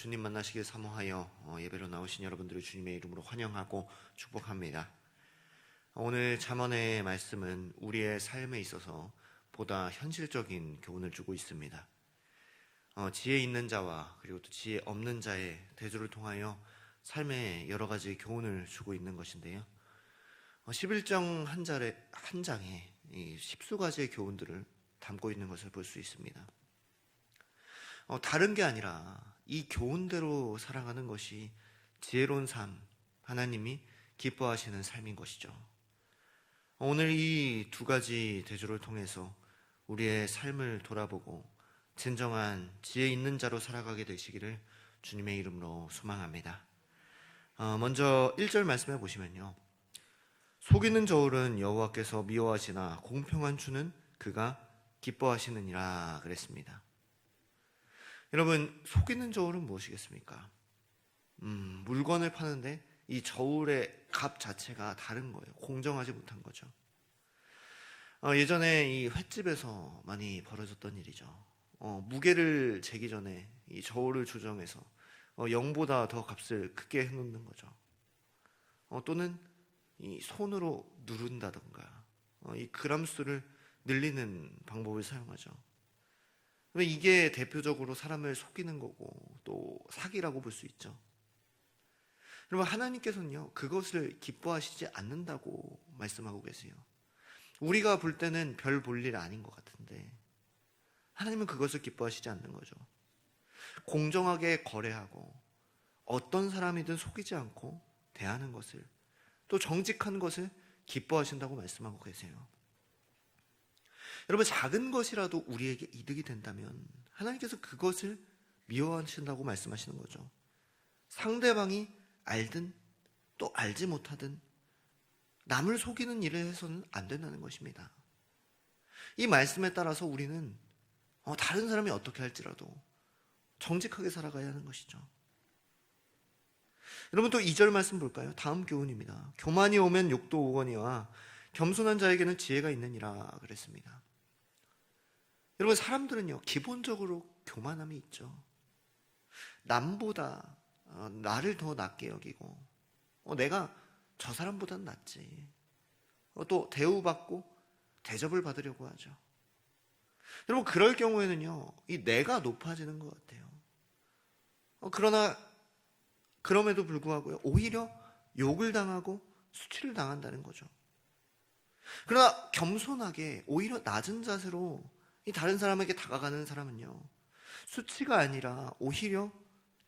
주님 만나시길 사모하여 예배로 나오신 여러분들을 주님의 이름으로 환영하고 축복합니다. 오늘 잠언의 말씀은 우리의 삶에 있어서 보다 현실적인 교훈을 주고 있습니다. 지혜 있는 자와 그리고 또 지혜 없는 자의 대조를 통하여 삶에 여러 가지 교훈을 주고 있는 것인데요. 11장 한 장에 10수가지의 교훈들을 담고 있는 것을 볼 수 있습니다. 다른 게 아니라 이 교훈대로 살아가는 것이 지혜로운 삶, 하나님이 기뻐하시는 삶인 것이죠. 오늘 이 두 가지 대조를 통해서 우리의 삶을 돌아보고 진정한 지혜 있는 자로 살아가게 되시기를 주님의 이름으로 소망합니다. 먼저 1절 말씀해 보시면요, 속이는 저울은 여호와께서 미워하시나 공평한 주는 그가 기뻐하시느니라 그랬습니다. 여러분, 속이는 저울은 무엇이겠습니까? 물건을 파는데 이 저울의 값 자체가 다른 거예요. 공정하지 못한 거죠. 예전에 이 횟집에서 많이 벌어졌던 일이죠. 무게를 재기 전에 이 저울을 조정해서 0보다 더 값을 크게 해놓는 거죠. 또는 이 손으로 누른다던가 이 그람수를 늘리는 방법을 사용하죠. 이게 대표적으로 사람을 속이는 거고 또 사기라고 볼 수 있죠. 여러분, 하나님께서는요, 그것을 기뻐하시지 않는다고 말씀하고 계세요. 우리가 볼 때는 별 볼 일 아닌 것 같은데 하나님은 그것을 기뻐하시지 않는 거죠. 공정하게 거래하고 어떤 사람이든 속이지 않고 대하는 것을, 또 정직한 것을 기뻐하신다고 말씀하고 계세요. 여러분, 작은 것이라도 우리에게 이득이 된다면 하나님께서 그것을 미워하신다고 말씀하시는 거죠. 상대방이 알든 또 알지 못하든 남을 속이는 일을 해서는 안 된다는 것입니다. 이 말씀에 따라서 우리는 다른 사람이 어떻게 할지라도 정직하게 살아가야 하는 것이죠. 여러분, 또 2절 말씀 볼까요? 다음 교훈입니다. 교만이 오면 욕도 오거니와 겸손한 자에게는 지혜가 있느니라 그랬습니다. 여러분, 사람들은요, 기본적으로 교만함이 있죠. 남보다 나를 더 낮게 여기고 내가 저 사람보다는 낫지, 또 대우받고 대접을 받으려고 하죠. 여러분, 그럴 경우에는요, 이 내가 높아지는 것 같아요. 그러나 그럼에도 불구하고요, 오히려 욕을 당하고 수치를 당한다는 거죠. 그러나 겸손하게 오히려 낮은 자세로 이 다른 사람에게 다가가는 사람은요, 수치가 아니라 오히려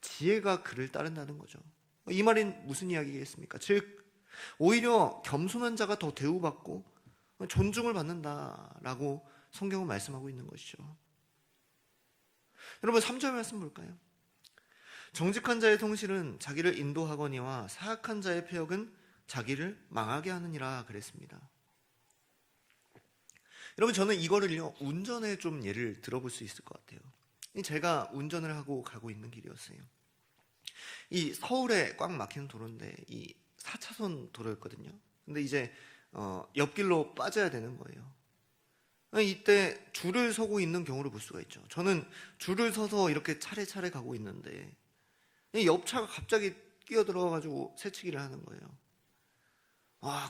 지혜가 그를 따른다는 거죠. 이 말이 무슨 이야기겠습니까? 즉, 오히려 겸손한 자가 더 대우받고 존중을 받는다라고 성경은 말씀하고 있는 것이죠. 여러분, 3절 말씀 볼까요? 정직한 자의 성실은 자기를 인도하거니와 사악한 자의 패역은 자기를 망하게 하느니라 그랬습니다. 여러분, 저는 이거를요, 운전에 좀 예를 들어볼 수 있을 것 같아요. 제가 운전을 하고 가고 있는 길이었어요. 이 서울에 꽉 막히는 도로인데 이 4차선 도로였거든요. 근데 이제 옆길로 빠져야 되는 거예요. 이때 줄을 서고 있는 경우를 볼 수가 있죠. 저는 줄을 서서 이렇게 차례차례 가고 있는데 이 옆차가 갑자기 끼어들어가지고 새치기를 하는 거예요.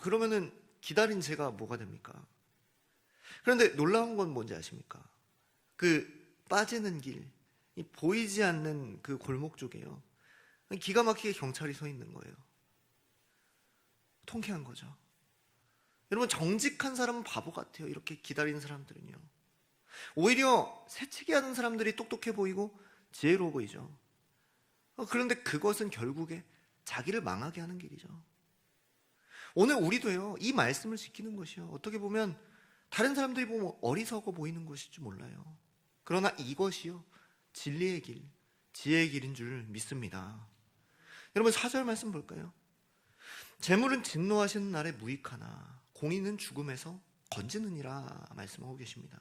그러면은 기다린 제가 뭐가 됩니까? 그런데 놀라운 건 뭔지 아십니까? 그 빠지는 길, 이 보이지 않는 그 골목 쪽에요, 기가 막히게 경찰이 서 있는 거예요. 통쾌한 거죠. 여러분, 정직한 사람은 바보 같아요. 이렇게 기다리는 사람들은요. 오히려 새치기 하는 사람들이 똑똑해 보이고 지혜로워 보이죠. 그런데 그것은 결국에 자기를 망하게 하는 길이죠. 오늘 우리도요, 이 말씀을 지키는 것이요, 어떻게 보면 다른 사람들이 보면 어리석어 보이는 것일지 몰라요. 그러나 이것이요, 진리의 길, 지혜의 길인 줄 믿습니다. 여러분, 4절 말씀 볼까요? 재물은 진노하시는 날에 무익하나 공의는 죽음에서 건지느니라 말씀하고 계십니다.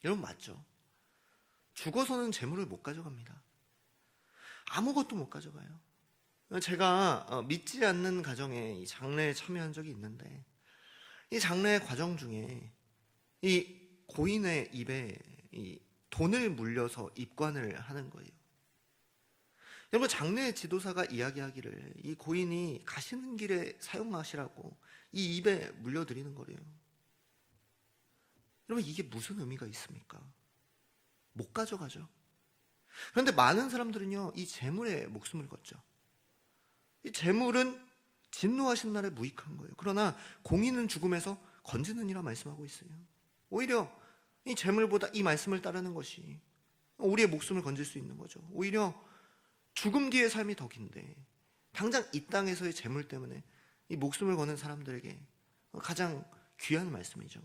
여러분, 맞죠? 죽어서는 재물을 못 가져갑니다. 아무것도 못 가져가요. 제가 믿지 않는 가정에 이 장례에 참여한 적이 있는데 이 장례 과정 중에 이 고인의 입에 이 돈을 물려서 입관을 하는 거예요. 여러분, 장래 지도사가 이야기하기를 이 고인이 가시는 길에 사용하시라고 이 입에 물려드리는 거래요. 여러분, 이게 무슨 의미가 있습니까? 못 가져가죠. 그런데 많은 사람들은요, 이 재물에 목숨을 걸죠. 이 재물은 진노하신 날에 무익한 거예요. 그러나 공의는 죽음에서 건지느니라 말씀하고 있어요. 오히려 이 재물보다 이 말씀을 따르는 것이 우리의 목숨을 건질 수 있는 거죠. 오히려 죽음 뒤의 삶이 더 긴데 당장 이 땅에서의 재물 때문에 이 목숨을 거는 사람들에게 가장 귀한 말씀이죠.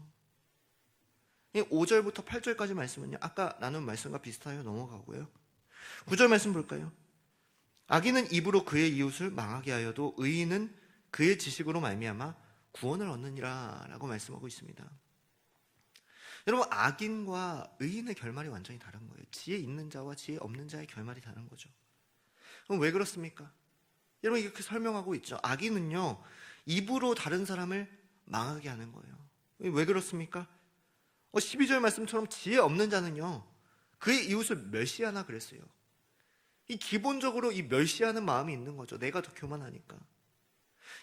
5절부터 8절까지 말씀은요, 아까 나눈 말씀과 비슷하여 넘어가고요. 9절 말씀 볼까요? 악인은 입으로 그의 이웃을 망하게 하여도 의인은 그의 지식으로 말미암아 구원을 얻느니라 라고 말씀하고 있습니다. 여러분, 악인과 의인의 결말이 완전히 다른 거예요. 지혜 있는 자와 지혜 없는 자의 결말이 다른 거죠. 그럼 왜 그렇습니까? 여러분, 이렇게 설명하고 있죠. 악인은요, 입으로 다른 사람을 망하게 하는 거예요. 왜 그렇습니까? 12절 말씀처럼 지혜 없는 자는요, 그의 이웃을 멸시하나 그랬어요. 이 기본적으로 이 멸시하는 마음이 있는 거죠. 내가 더 교만하니까.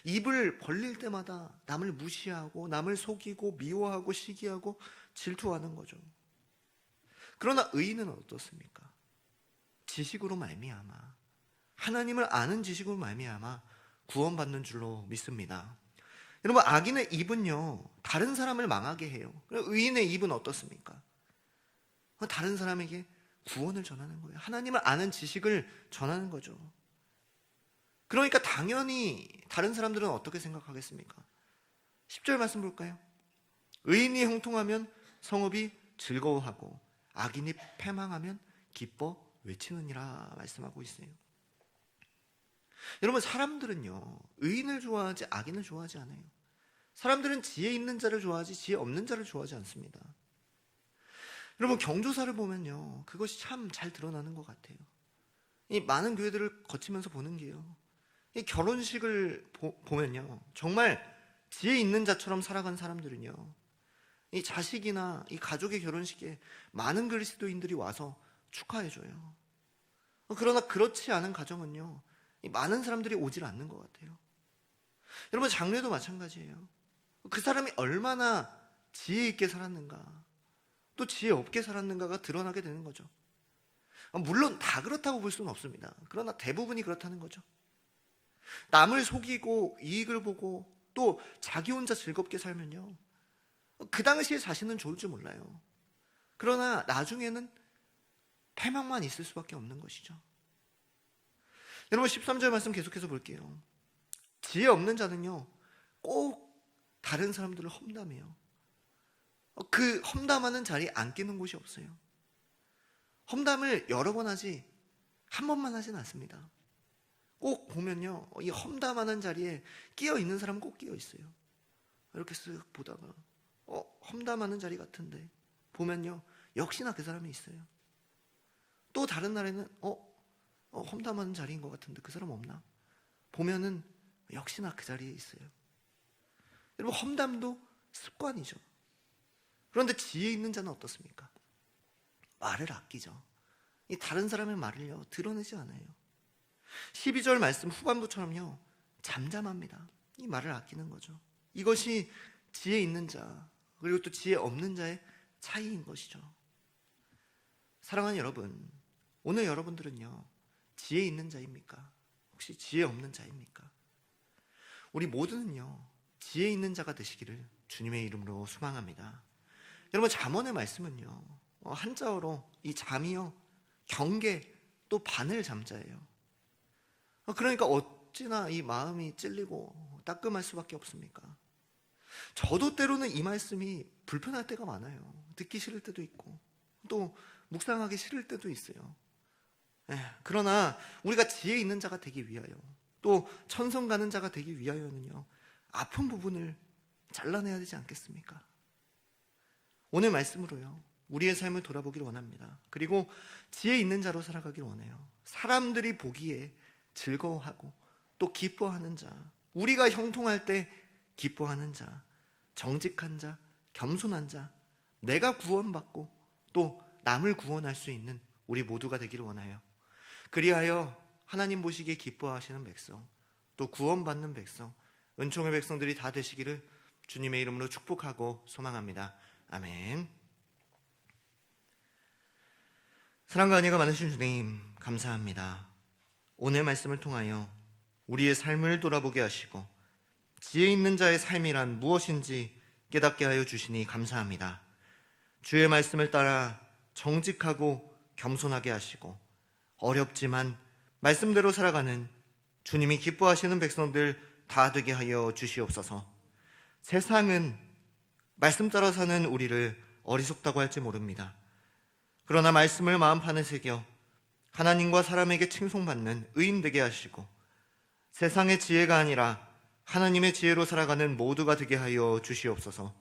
입을 벌릴 때마다 남을 무시하고 남을 속이고 미워하고 시기하고 질투하는 거죠. 그러나 의인은 어떻습니까? 지식으로 말미암아, 하나님을 아는 지식으로 말미암아 구원받는 줄로 믿습니다. 여러분, 악인의 입은요, 다른 사람을 망하게 해요. 의인의 입은 어떻습니까? 다른 사람에게 구원을 전하는 거예요. 하나님을 아는 지식을 전하는 거죠. 그러니까 당연히 다른 사람들은 어떻게 생각하겠습니까? 10절 말씀 볼까요? 의인이 형통하면 성읍이 즐거워하고 악인이 패망하면 기뻐 외치느니라 말씀하고 있어요. 여러분, 사람들은요, 의인을 좋아하지 악인을 좋아하지 않아요. 사람들은 지혜 있는 자를 좋아하지 지혜 없는 자를 좋아하지 않습니다. 여러분, 경조사를 보면요, 그것이 참 잘 드러나는 것 같아요. 이 많은 교회들을 거치면서 보는 게요, 이 결혼식을 보면요, 정말 지혜 있는 자처럼 살아간 사람들은요, 이 자식이나 이 가족의 결혼식에 많은 그리스도인들이 와서 축하해줘요. 그러나 그렇지 않은 가정은요, 이 많은 사람들이 오질 않는 것 같아요. 여러분, 장래도 마찬가지예요. 그 사람이 얼마나 지혜 있게 살았는가, 또 지혜 없게 살았는가가 드러나게 되는 거죠. 물론 다 그렇다고 볼 수는 없습니다. 그러나 대부분이 그렇다는 거죠. 남을 속이고 이익을 보고 또 자기 혼자 즐겁게 살면요, 그 당시에 자신은 좋을지 몰라요. 그러나 나중에는 패망만 있을 수밖에 없는 것이죠. 여러분, 13절 말씀 계속해서 볼게요. 지혜 없는 자는요, 꼭 다른 사람들을 험담해요. 그 험담하는 자리에 안 끼는 곳이 없어요. 쓱 여러 번 하지 한 번만 하진 않습니다. 꼭 보면요, 이 험담하는 자리에 끼어 있는 사람은 꼭 끼어 있어요. 이렇게 쓱 보다가 험담하는 자리 같은데 보면요, 역시나 그 사람이 있어요. 또 다른 날에는 험담하는 자리인 것 같은데 그 사람 없나? 보면은 역시나 그 자리에 있어요. 여러분, 험담도 습관이죠. 그런데 지혜 있는 자는 어떻습니까? 말을 아끼죠. 이 다른 사람의 말을요, 드러내지 않아요. 12절 말씀 후반부처럼요, 잠잠합니다. 이 말을 아끼는 거죠. 이것이 지혜 있는 자, 그리고 또 지혜 없는 자의 차이인 것이죠. 사랑하는 여러분, 오늘 여러분들은요, 지혜 있는 자입니까? 혹시 지혜 없는 자입니까? 우리 모두는요, 지혜 있는 자가 되시기를 주님의 이름으로 소망합니다. 여러분, 잠언의 말씀은요, 한자어로 이 잠이요, 경계 또 바늘 잠자예요. 그러니까 어찌나 이 마음이 찔리고 따끔할 수밖에 없습니까? 저도 때로는 이 말씀이 불편할 때가 많아요. 듣기 싫을 때도 있고 또 묵상하기 싫을 때도 있어요. 그러나 우리가 지혜 있는 자가 되기 위하여, 또 천성 가는 자가 되기 위하여는요, 아픈 부분을 잘라내야 되지 않겠습니까? 오늘 말씀으로요, 우리의 삶을 돌아보기를 원합니다. 그리고 지혜 있는 자로 살아가기를 원해요. 사람들이 보기에 즐거워하고 또 기뻐하는 자, 우리가 형통할 때 기뻐하는 자, 정직한 자, 겸손한 자, 내가 구원받고 또 남을 구원할 수 있는 우리 모두가 되기를 원해요. 그리하여 하나님 보시기에 기뻐하시는 백성, 또 구원받는 백성, 은총의 백성들이 다 되시기를 주님의 이름으로 축복하고 소망합니다. 아멘. 사랑과 은혜가 많으신 주님, 감사합니다. 오늘 말씀을 통하여 우리의 삶을 돌아보게 하시고 지혜 있는 자의 삶이란 무엇인지 깨닫게 하여 주시니 감사합니다. 주의 말씀을 따라 정직하고 겸손하게 하시고 어렵지만 말씀대로 살아가는 주님이 기뻐하시는 백성들 다 되게 하여 주시옵소서. 세상은 말씀 따라 사는 우리를 어리석다고 할지 모릅니다. 그러나 말씀을 마음판에 새겨 하나님과 사람에게 칭송받는 의인 되게 하시고 세상의 지혜가 아니라 하나님의 지혜로 살아가는 모두가 되게 하여 주시옵소서.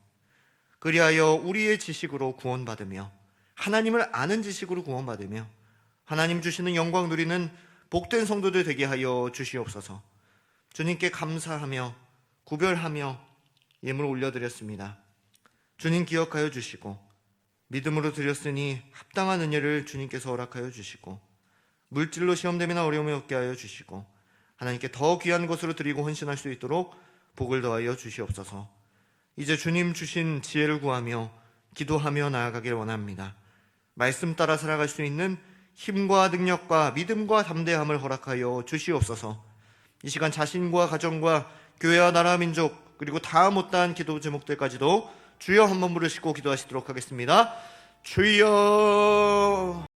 그리하여 우리의 지식으로 구원받으며 하나님을 아는 지식으로 구원받으며 하나님 주시는 영광 누리는 복된 성도들 되게 하여 주시옵소서. 주님께 감사하며 구별하며 예물 올려드렸습니다. 주님 기억하여 주시고 믿음으로 드렸으니 합당한 은혜를 주님께서 허락하여 주시고 물질로 시험됨이나 어려움이 없게 하여 주시고 하나님께 더 귀한 것으로 드리고 헌신할 수 있도록 복을 더하여 주시옵소서. 이제 주님 주신 지혜를 구하며 기도하며 나아가길 원합니다. 말씀 따라 살아갈 수 있는 힘과 능력과 믿음과 담대함을 허락하여 주시옵소서. 이 시간 자신과 가정과 교회와 나라 민족 그리고 다 못다한 기도 제목들까지도 주여 한번 부르시고 기도하시도록 하겠습니다. 주여.